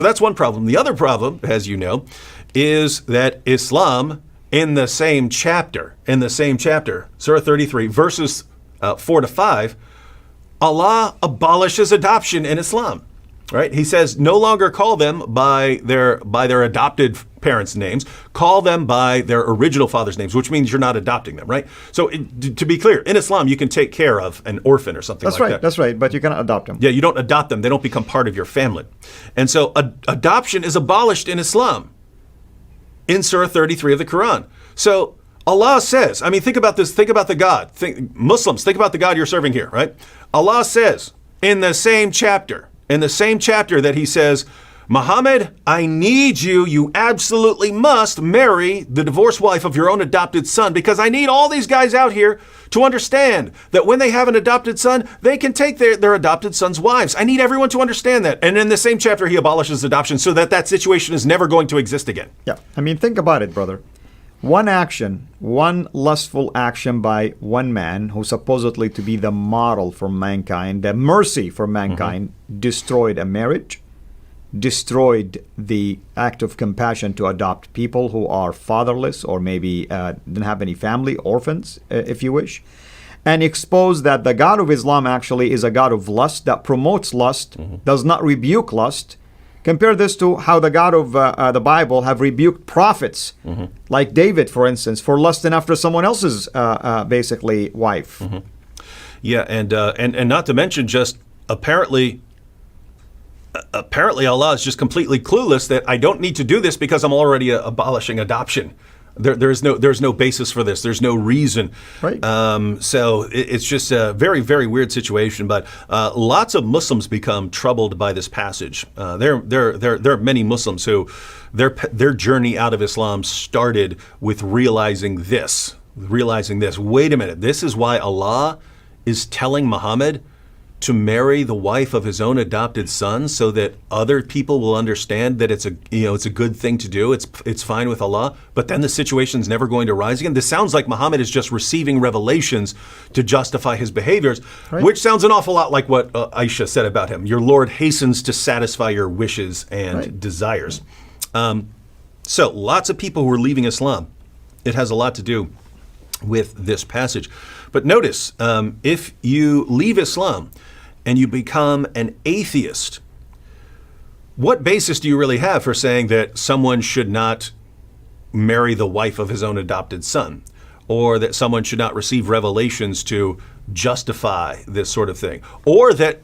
That's one problem. The other problem, as you know, is that Islam, in the same chapter, Surah 33, verses 4 to 5, Allah abolishes adoption in Islam. Right? He says, no longer call them by their adopted parents' names. Call them by their original father's names, which means you're not adopting them, right? So to be clear, in Islam, you can take care of an orphan or something like that. That's right, but you cannot adopt them. Yeah, you don't adopt them. They don't become part of your family. And so adoption is abolished in Islam in Surah 33 of the Quran. So Allah says, I mean, think about this. Think about the God. Muslims, think about the God you're serving here, right? Allah says in the same chapter that he says, Muhammad, I need you. You absolutely must marry the divorced wife of your own adopted son, because I need all these guys out here to understand that when they have an adopted son, they can take their adopted son's wives. I need everyone to understand that. And in the same chapter, he abolishes adoption so that situation is never going to exist again. Yeah. I mean, think about it, brother. One action, one lustful action by one man who supposedly to be the model for mankind, the mercy for mankind, destroyed a marriage, destroyed the act of compassion to adopt people who are fatherless or maybe didn't have any family, orphans, if you wish, and exposed that the God of Islam actually is a God of lust that promotes lust, does not rebuke lust. Compare this to how the God of the Bible have rebuked prophets, like David, for instance, for lusting after someone else's basically wife. Yeah, and not to mention just apparently Allah is just completely clueless that I don't need to do this because I'm already abolishing adoption. There's no basis for this. There's no reason. Right. So it's just a very, very weird situation. But lots of Muslims become troubled by this passage. There are many Muslims who their journey out of Islam started with realizing this. Wait a minute. This is why Allah is telling Muhammad to marry the wife of his own adopted son, so that other people will understand that it's a good thing to do. It's fine with Allah. But then the situation's never going to rise again. This sounds like Muhammad is just receiving revelations to justify his behaviors, right, which sounds an awful lot like what Aisha said about him. Your Lord hastens to satisfy your wishes and desires. So lots of people who are leaving Islam, it has a lot to do with this passage. But notice, if you leave Islam and you become an atheist, what basis do you really have for saying that someone should not marry the wife of his own adopted son, or that someone should not receive revelations to justify this sort of thing, or that